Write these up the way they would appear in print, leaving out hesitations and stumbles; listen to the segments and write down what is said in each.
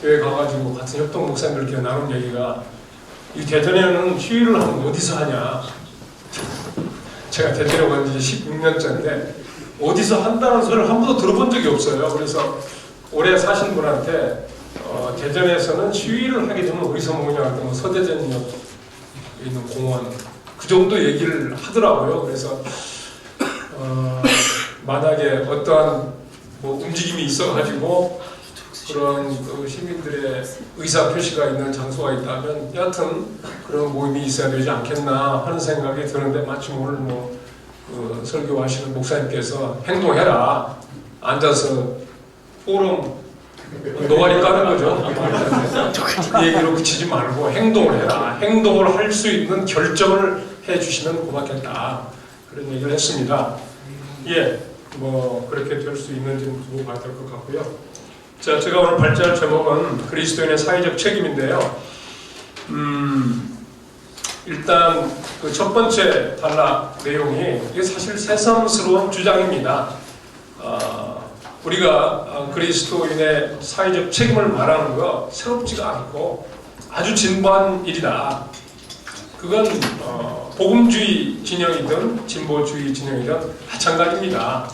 교회 가가지고 같은 협동 목사님들끼리 나눈 얘기가 이 대전에는 휴일을 하면 어디서 하냐. 제가 대전에 온 지 16년째인데 어디서 한다는 소리를 한 번도 들어본 적이 없어요. 그래서 오래 사신 분한테 대전에서는 휴일을 하게 되면 어디서 먹느냐 했더니 서대전역 있는 공원 그 정도 얘기를 하더라고요. 그래서 만약에 어떠한 뭐 움직임이 있어가지고 그런 그 시민들의 의사 표시가 있는 장소가 있다면 여하튼 그런 모임이 있어야 되지 않겠나 하는 생각이 드는데 마침 오늘 그 설교하시는 목사님께서 행동해라 앉아서 포럼 노가리 까는 거죠. 그 얘기로 그치지 말고 행동을 해라. 행동을 할 수 있는 결정을 해주시면 고맙겠다. 그런 얘기를 했습니다. 예, 뭐 그렇게 될 수 있는지는 두고 봐야 될 것 같고요. 자, 제가 오늘 발제할 제목은 그리스도인의 사회적 책임인데요. 일단 그 첫 번째 단락 내용이 이게 사실 새삼스러운 주장입니다. 우리가 그리스도인의 사회적 책임을 말하는 거 새롭지가 않고 아주 진보한 일이다. 그건 복음주의 진영이든 진보주의 진영이든 마찬가지입니다.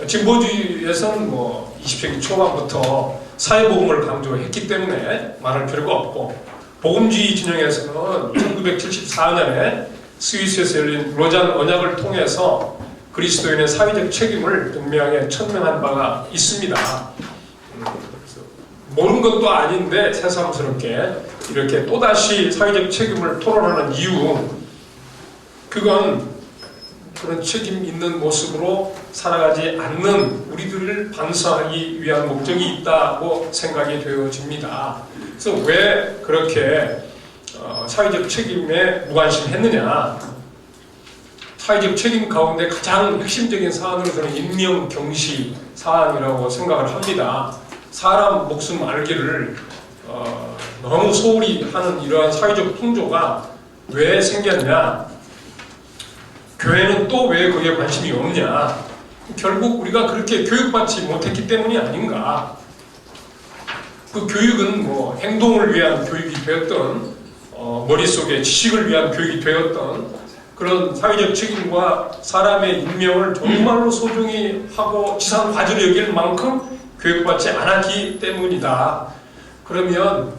진보주의에서는 뭐 20세기 초반부터 사회복음을 강조했기 때문에 말할 필요가 없고 복음주의 진영에서는 1974년에 스위스에서 열린 로잔 언약을 통해서 그리스도인의 사회적 책임을 분명하게 천명한 바가 있습니다. 모르는 것도 아닌데 새삼스럽게 이렇게 또다시 사회적 책임을 토론하는 이유, 그건 그런 책임 있는 모습으로 살아가지 않는 우리들을 반성하기 위한 목적이 있다고 생각이 되어집니다. 그래서 왜 그렇게 사회적 책임에 무관심했느냐? 사회적 책임 가운데 가장 핵심적인 사안으로 저는 인명경시 사안이라고 생각을 합니다. 사람 목숨 알기를 너무 소홀히 하는 이러한 사회적 풍조가 왜 생겼냐? 교회는 또 왜 거기에 관심이 없냐? 결국 우리가 그렇게 교육받지 못했기 때문이 아닌가? 그 교육은 뭐 행동을 위한 교육이 되었던 머릿속에 지식을 위한 교육이 되었던 그런 사회적 책임과 사람의 인명을 정말로 소중히 하고 지상 과제로 여길 만큼 교육받지 않았기 때문이다. 그러면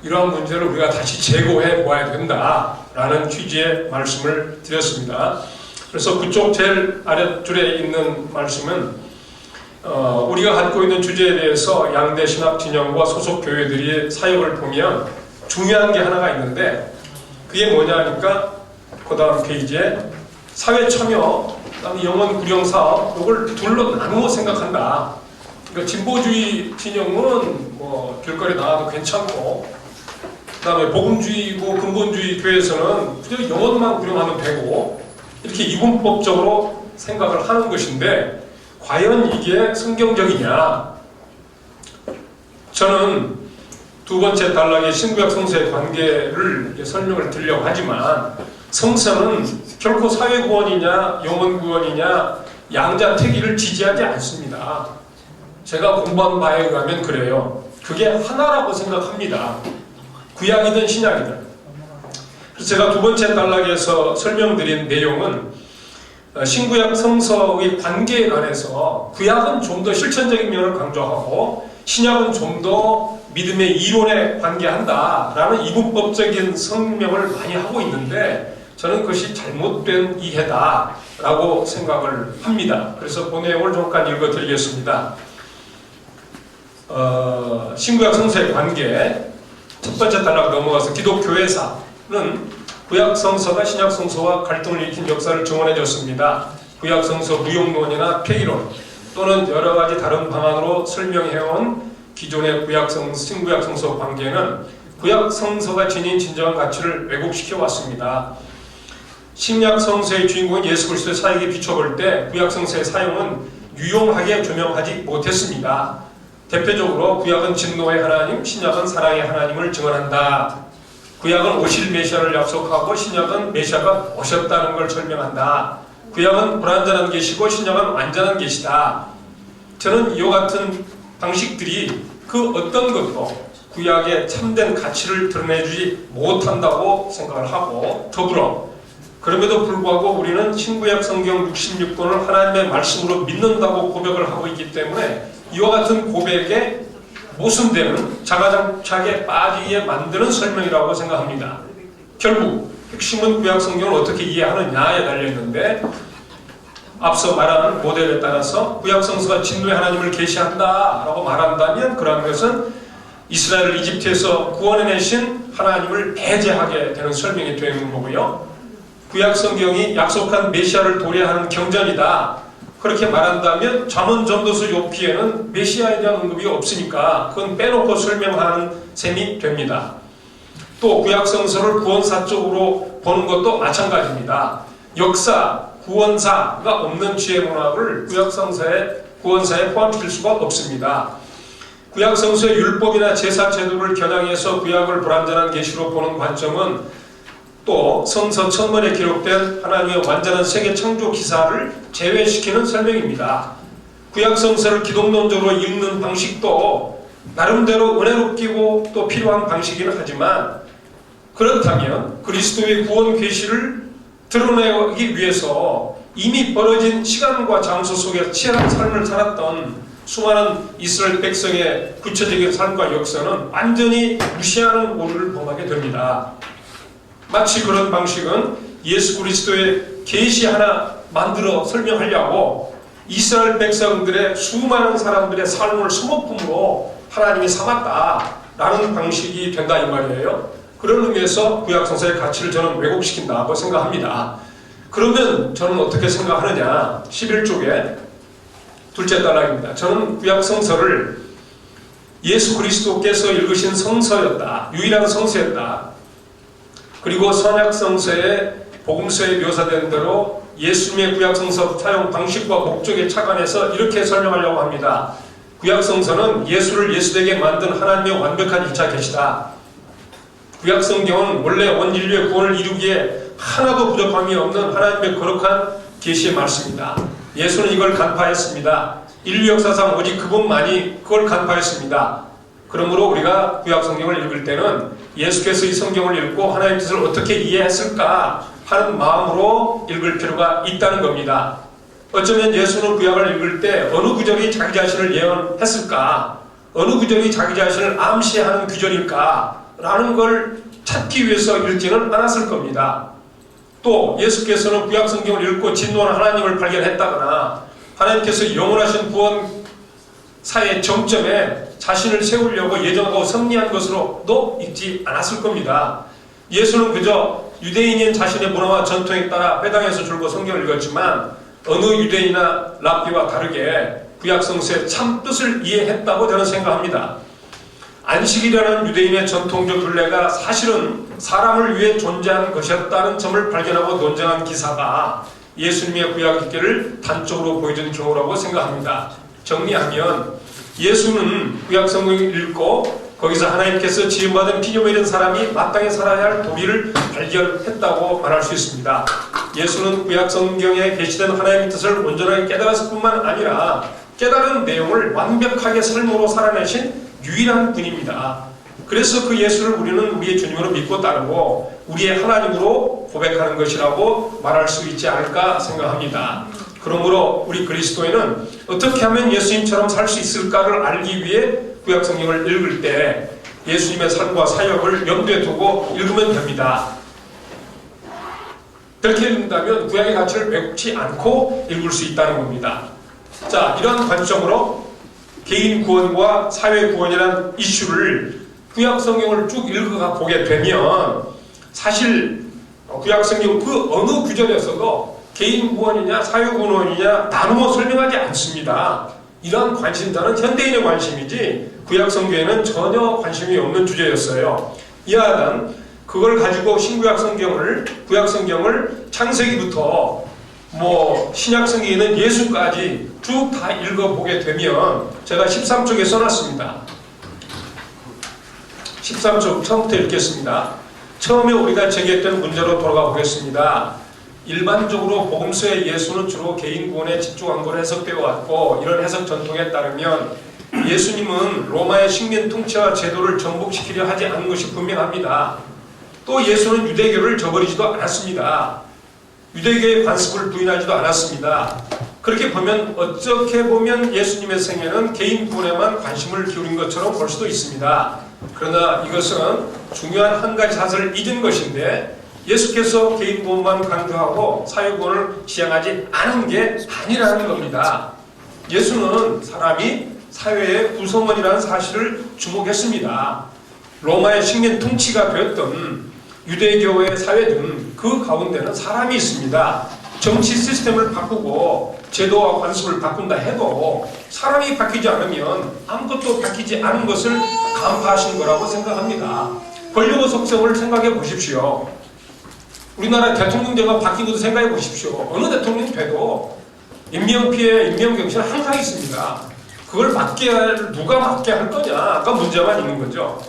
이러한 문제를 우리가 다시 재고해 보아야 된다라는 취지의 말씀을 드렸습니다. 그래서 그쪽 제일 아랫줄에 있는 말씀은 우리가 갖고 있는 주제에 대해서 양대 신학 진영과 소속 교회들이 사역을 보면 중요한 게 하나가 있는데 그게 뭐냐 하니까 그 다음 페이지에 사회 참여, 그다음에 영혼 구령 사업 이걸 둘로 나누어 생각한다. 그러니까 진보주의 진영은 뭐 길거리 나와도 괜찮고 그다음에 복음주의고 근본주의 교회에서는 그저 영혼만 구령하면 되고 이렇게 이분법적으로 생각을 하는 것인데 과연 이게 성경적이냐? 저는 두 번째 단락의 신구약 성서의 관계를 설명을 드리려고 하지만 성서는 결코 사회구원이냐 영혼구원이냐 양자택일을 지지하지 않습니다. 제가 공부한 바에 의하면 그래요. 그게 하나라고 생각합니다. 구약이든 신약이든. 그래서 제가 두 번째 단락에서 설명드린 내용은 신구약 성서의 관계에 관해서 구약은 좀 더 실천적인 면을 강조하고 신약은 좀 더 믿음의 이론에 관계한다라는 이분법적인 설명을 많이 하고 있는데 저는 그것이 잘못된 이해다라고 생각을 합니다. 그래서 그 내용을 잠깐 읽어드리겠습니다. 신구약 성서의 관계 첫 번째 단락 넘어가서 기독교회사는 구약 성서가 신약 성서와 갈등을 일으킨 역사를 증언해 줬습니다. 구약 성서 무용론이나 폐기론 또는 여러 가지 다른 방안으로 설명해온 기존의 신구약 성서 관계는 구약 성서가 지닌 진정한 가치를 왜곡시켜 왔습니다. 신약 성서의 주인공인 예수 그리스도의 사역에 비춰볼 때 구약 성서의 사용은 유용하게 조명하지 못했습니다. 대표적으로 구약은 진노의 하나님, 신약은 사랑의 하나님을 증언한다. 구약은 오실 메시아를 약속하고 신약은 메시아가 오셨다는 걸 설명한다. 구약은 불완전한 계시고 신약은 완전한 계시다. 저는 이와 같은 방식들이 그 어떤 것도 구약의 참된 가치를 드러내주지 못한다고 생각을 하고, 더불어 그럼에도 불구하고 우리는 신구약 성경 66권을 하나님의 말씀으로 믿는다고 고백을 하고 있기 때문에 이와 같은 고백에 모순되는 자가장착에 빠지게 만드는 설명이라고 생각합니다. 결국 핵심은 구약 성경을 어떻게 이해하느냐에 달려있는데, 앞서 말한 모델에 따라서 구약 성서가 진노의 하나님을 계시한다 라고 말한다면 그러한 것은 이스라엘을 이집트에서 구원해내신 하나님을 배제하게 되는 설명이 되는 거고요. 구약 성경이 약속한 메시아를 도래하는 경전이다 그렇게 말한다면 잠언 전도서 욥기에는 메시아에 대한 언급이 없으니까 그건 빼놓고 설명하는 셈이 됩니다. 또 구약 성서를 구원사적으로 보는 것도 마찬가지입니다. 역사, 구원사가 없는 지혜 문학을 구약 성서에 구원사에 포함시킬 수가 없습니다. 구약 성서의 율법이나 제사 제도를 겨냥해서 구약을 불완전한 계시로 보는 관점은 또 성서 천문에 기록된 하나님의 완전한 세계 창조 기사를 제외시키는 설명입니다. 구약 성서를 기독론적으로 읽는 방식도 나름대로 은혜롭기고 또 필요한 방식이긴 하지만, 그렇다면 그리스도의 구원 계시를 드러내기 위해서 이미 벌어진 시간과 장소 속에 치열한 삶을 살았던 수많은 이스라엘 백성의 구체적인 삶과 역사는 완전히 무시하는 오류를 범하게 됩니다. 마치 그런 방식은 예수 그리스도의 계시 하나 만들어 설명하려고 이스라엘 백성들의 수많은 사람들의 삶을 소모품으로 하나님이 삼았다라는 방식이 된다 이 말이에요. 그런 의미에서 구약성서의 가치를 저는 왜곡시킨다고 생각합니다. 그러면 저는 어떻게 생각하느냐, 11쪽에 둘째 단락입니다. 저는 구약성서를 예수 그리스도께서 읽으신 성서였다, 유일한 성서였다. 그리고 선약성서의 복음서에 묘사된 대로 예수님의 구약성서 사용 방식과 목적에 착안해서 이렇게 설명하려고 합니다. 구약성서는 예수를 예수되게 만든 하나님의 완벽한 1차 계시다. 구약성경은 원래 온 인류의 구원을 이루기에 하나도 부족함이 없는 하나님의 거룩한 계시의 말씀입니다. 예수는 이걸 간파했습니다. 인류 역사상 오직 그분만이 그걸 간파했습니다. 그러므로 우리가 구약성경을 읽을 때는 예수께서 이 성경을 읽고 하나님의 뜻을 어떻게 이해했을까 하는 마음으로 읽을 필요가 있다는 겁니다. 어쩌면 예수는 구약을 읽을 때 어느 구절이 자기 자신을 예언했을까, 어느 구절이 자기 자신을 암시하는 구절일까 라는 걸 찾기 위해서 읽지는 않았을 겁니다. 또 예수께서는 구약성경을 읽고 진노한 하나님을 발견했다거나 하나님께서 영원하신 구원사의 정점에 자신을 세우려고 예정하고 섭리한 것으로도 읽지 않았을 겁니다. 예수는 그저 유대인인 자신의 문화와 전통에 따라 회당에서 줄고 성경을 읽었지만 어느 유대인이나 랍비와 다르게 구약성서의 참 뜻을 이해했다고 저는 생각합니다. 안식이라는 유대인의 전통적 율례가 사실은 사람을 위해 존재한 것이었다는 점을 발견하고 논쟁한 기사가 예수님의 구약 읽기를 단적으로 보여준 경우라고 생각합니다. 정리하면 예수는 구약 성경을 읽고 거기서 하나님께서 지음받은 피조물이 된 사람이 마땅히 살아야 할 도리를 발견했다고 말할 수 있습니다. 예수는 구약 성경에 계시된 하나님의 뜻을 온전하게 깨달았을 뿐만 아니라 깨달은 내용을 완벽하게 삶으로 살아내신 유일한 분입니다. 그래서 그 예수를 우리는 우리의 주님으로 믿고 따르고 우리의 하나님으로 고백하는 것이라고 말할 수 있지 않을까 생각합니다. 그러므로 우리 그리스도인은 어떻게 하면 예수님처럼 살 수 있을까를 알기 위해 구약 성경을 읽을 때 예수님의 삶과 사역을 염두에 두고 읽으면 됩니다. 그렇게 읽는다면 구약의 가치를 왜곡치 않고 읽을 수 있다는 겁니다. 자, 이런 관점으로 개인 구원과 사회 구원이라는 이슈를 구약 성경을 쭉 읽어가 보게 되면 사실 구약 성경 그 어느 구절에서도 개인 구원이냐 사회 구원이냐 나누어 설명하지 않습니다. 이러한 관심사는 현대인의 관심이지 구약 성경에는 전혀 관심이 없는 주제였어요. 이하단 그걸 가지고 신구약 성경을 구약 성경을 창세기부터 신약 성경에는 예수까지 쭉 다 읽어보게 되면 제가 13쪽에 써놨습니다. 13쪽 처음부터 읽겠습니다. 처음에 우리가 제기했던 문제로 돌아가 보겠습니다. 일반적으로 복음서의 예수는 주로 개인 구원에 집중한 것으로 해석되어 왔고 이런 해석 전통에 따르면 예수님은 로마의 식민 통치와 제도를 정복시키려 하지 않은 것이 분명합니다. 또 예수는 유대교를 저버리지도 않았습니다. 유대교의 관습을 부인하지도 않았습니다. 그렇게 보면 어떻게 보면 예수님의 생애는 개인 구원에만 관심을 기울인 것처럼 볼 수도 있습니다. 그러나 이것은 중요한 한 가지 사실을 잊은 것인데 예수께서 개인 구원만 강조하고 사회구원을 지향하지 않은 게 아니라는 겁니다. 예수는 사람이 사회의 구성원이라는 사실을 주목했습니다. 로마의 식민 통치가 되었던 유대교의 사회든 그 가운데는 사람이 있습니다. 정치 시스템을 바꾸고 제도와 관습을 바꾼다 해도 사람이 바뀌지 않으면 아무것도 바뀌지 않은 것을 간파하신 거라고 생각합니다. 권력의 속성을 생각해 보십시오. 우리나라 대통령제가 바뀐 것도 생각해 보십시오. 어느 대통령이 돼도 임명피해, 임명경실은 항상 있습니다. 그걸 누가 맡게 할 거냐가 문제만 있는 거죠.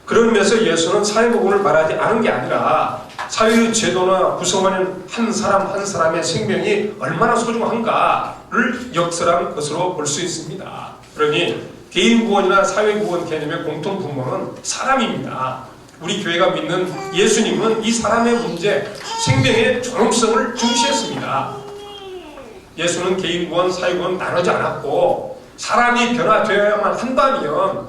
그런 면에서 예수는 사회복음을 말하지 않은 게 아니라 사회의 제도나 구성원인 한 사람 한 사람의 생명이 얼마나 소중한가를 역설한 것으로 볼 수 있습니다. 그러니 개인 구원이나 사회 구원 개념의 공통 분모는 사람입니다. 우리 교회가 믿는 예수님은 이 사람의 문제, 생명의 존엄성을 중시했습니다. 예수는 개인 구원, 사회 구원 나누지 않았고 사람이 변화되어야만 한다면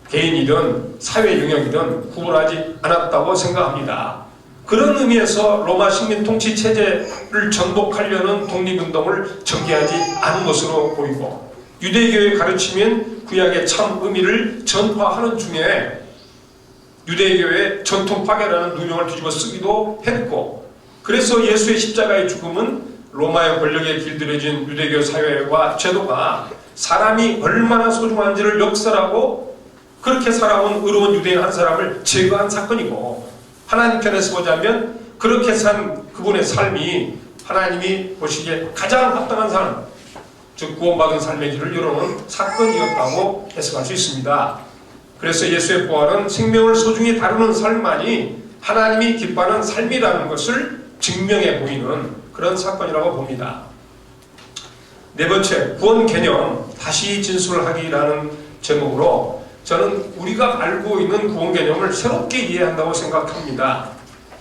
개인이든 사회 영역이든 구분하지 않았다고 생각합니다. 그런 의미에서 로마 식민 통치 체제를 전복하려는 독립운동을 전개하지 않은 것으로 보이고 유대교의 가르침인 구약의 참 의미를 전파하는 중에 유대교의 전통 파괴라는 누명을 뒤집어 쓰기도 했고 그래서 예수의 십자가의 죽음은 로마의 권력에 길들여진 유대교 사회와 제도가 사람이 얼마나 소중한지를 역설하고 그렇게 살아온 의로운 유대인 한 사람을 제거한 사건이고 하나님 편에서 보자면 그렇게 산 그분의 삶이 하나님이 보시기에 가장 합당한 삶, 즉 구원받은 삶의 길을 열어놓은 사건이었다고 해석할 수 있습니다. 그래서 예수의 부활은 생명을 소중히 다루는 삶만이 하나님이 기뻐하는 삶이라는 것을 증명해 보이는 그런 사건이라고 봅니다. 네 번째, 구원 개념 다시 진술하기라는 제목으로 저는 우리가 알고 있는 구원 개념을 새롭게 이해한다고 생각합니다.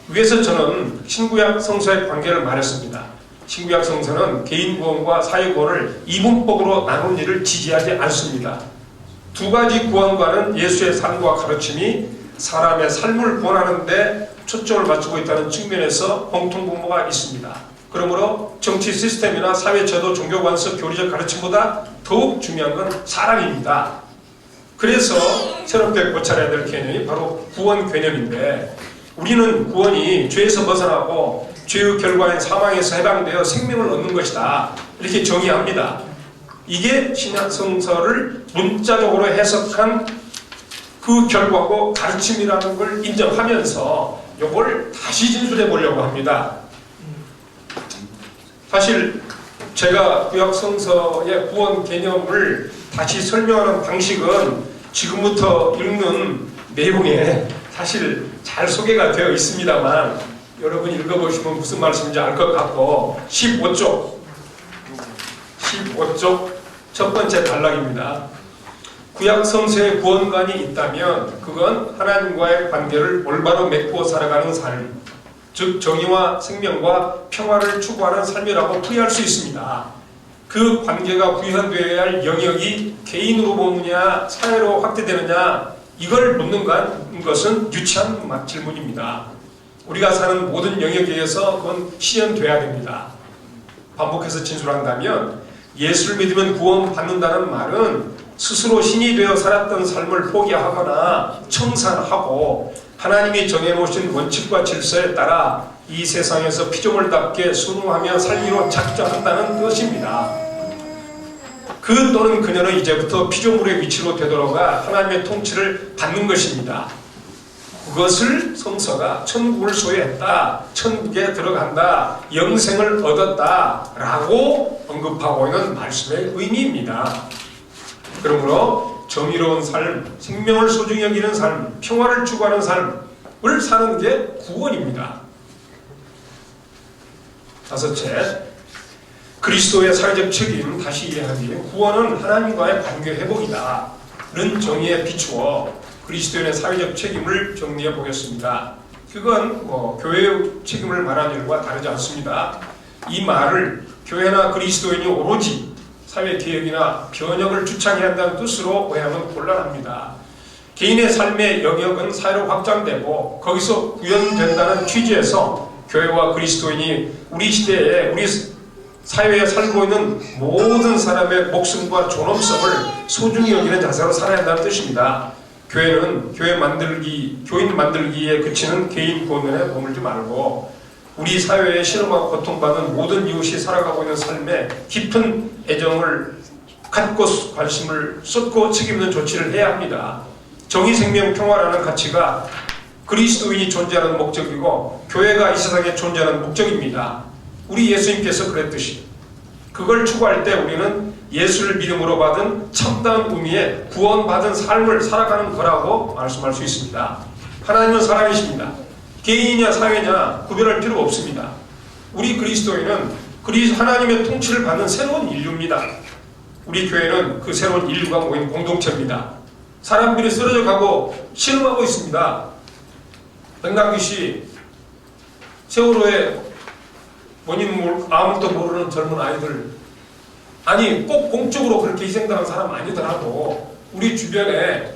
위에서 저는 신구약 성서의 관계를 말했습니다. 신구약 성서는 개인 구원과 사회 구원을 이분법으로 나눈 일을 지지하지 않습니다. 두 가지 구원과는 예수의 삶과 가르침이 사람의 삶을 구원하는 데 초점을 맞추고 있다는 측면에서 공통분모가 있습니다. 그러므로 정치 시스템이나 사회 제도, 종교 관습, 교리적 가르침보다 더욱 중요한 건 사람입니다. 그래서 새롭게 고찰해야 될 개념이 바로 구원 개념인데 우리는 구원이 죄에서 벗어나고 죄의 결과인 사망에서 해방되어 생명을 얻는 것이다 이렇게 정의합니다. 이게 신약 성서를 문자적으로 해석한 그 결과고 가르침이라는 걸 인정하면서 이걸 다시 진술해 보려고 합니다. 사실 제가 구약 성서의 구원 개념을 다시 설명하는 방식은 지금부터 읽는 내용에 사실 잘 소개가 되어 있습니다만 여러분이 읽어보시면 무슨 말씀인지 알 것 같고 15쪽 첫 번째 단락입니다. 구약 성서에 구원관이 있다면 그건 하나님과의 관계를 올바로 맺고 살아가는 삶, 즉 정의와 생명과 평화를 추구하는 삶이라고 풀이할 수 있습니다. 그 관계가 구현되어야 할 영역이 개인으로 보느냐 사회로 확대되느냐 이걸 묻는 것은 유치한 질문입니다. 우리가 사는 모든 영역에서 그건 실현돼야 됩니다. 반복해서 진술한다면 예수를 믿으면 구원받는다는 말은 스스로 신이 되어 살았던 삶을 포기하거나 청산하고 하나님이 정해놓으신 원칙과 질서에 따라 이 세상에서 피조물답게 순응하며 살기로 작정한다는 것입니다. 그 또는 그녀는 이제부터 피조물의 위치로 되돌아가 하나님의 통치를 받는 것입니다. 그것을 성서가 천국을 소유했다, 천국에 들어간다, 영생을 얻었다 라고 언급하고 있는 말씀의 의미입니다. 그러므로 정의로운 삶, 생명을 소중히 여기는 삶, 평화를 추구하는 삶을 사는 게 구원입니다. 다섯째, 그리스도의 사회적 책임 다시 이해하기 구원은 하나님과의 관계 회복이다는 정의에 비추어 그리스도인의 사회적 책임을 정리해 보겠습니다. 그건 교회의 책임을 말하는 일과 다르지 않습니다. 이 말을 교회나 그리스도인이 오로지 사회 개혁이나 변혁을 주창해야 한다는 뜻으로 오해하면 곤란합니다. 개인의 삶의 영역은 사회로 확장되고 거기서 구현된다는 취지에서 교회와 그리스도인이 우리 시대에 우리 사회에 살고 있는 모든 사람의 목숨과 존엄성을 소중히 여기는 자세로 살아야 한다는 뜻입니다. 교회는 교인 만들기에 그치는 개인 구원에 머물지 말고 우리 사회에 신음하고 고통받는 모든 이웃이 살아가고 있는 삶에 깊은 애정을 갖고 관심을 쏟고 책임있는 조치를 해야 합니다. 정의, 생명, 평화라는 가치가 그리스도인이 존재하는 목적이고 교회가 이 세상에 존재하는 목적입니다. 우리 예수님께서 그랬듯이 그걸 추구할 때 우리는 예수를 믿음으로 받은 참다운 의미의 구원받은 삶을 살아가는 거라고 말씀할 수 있습니다. 하나님은 사랑이십니다. 개인이냐 사회냐 구별할 필요 없습니다. 우리 그리스도인은 하나님의 통치를 받는 새로운 인류입니다. 우리 교회는 그 새로운 인류가 모인 공동체입니다. 사람들이 쓰러져 가고 신음하고 있습니다. 백남기 세월호에 원인 아무것도 모르는 젊은 아이들, 아니 꼭 공적으로 그렇게 희생당한 사람 아니더라도 우리 주변에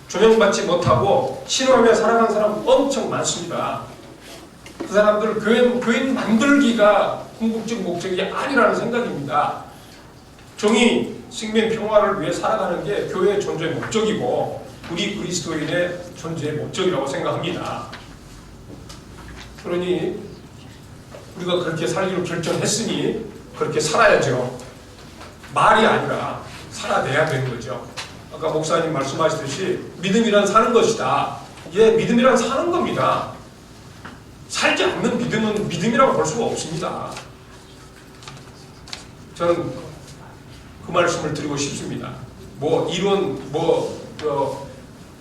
조명받지 못하고 신음하며 살아간 사람 엄청 많습니다. 그 사람들 교인 만들기가 궁극적 목적이 아니라는 생각입니다. 정의, 생명, 평화를 위해 살아가는 게 교회의 존재의 목적이고 우리 그리스도인의 존재의 목적이라고 생각합니다. 그러니 우리가 그렇게 살기로 결정했으니 그렇게 살아야죠. 말이 아니라 살아내야 되는 거죠. 아까 목사님 말씀하셨듯이 믿음이란 사는 것이다. 예, 믿음이란 사는 겁니다. 살지 않는 믿음은 믿음이라고 볼 수가 없습니다. 저는 그 말씀을 드리고 싶습니다.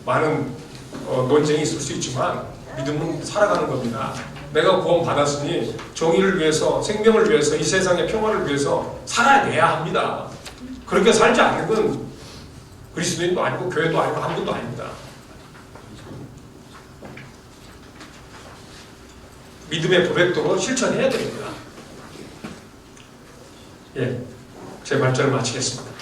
많은 논쟁이 있을 수 있지만 믿음은 살아가는 겁니다. 내가 구원 받았으니 정의를 위해서, 생명을 위해서, 이 세상의 평화를 위해서 살아내야 합니다. 그렇게 살지 않는 건 그리스도인도 아니고 교회도 아니고 아무것도 아닙니다. 믿음의 고백도로 실천해야 됩니다. 예, 제 발전을 마치겠습니다.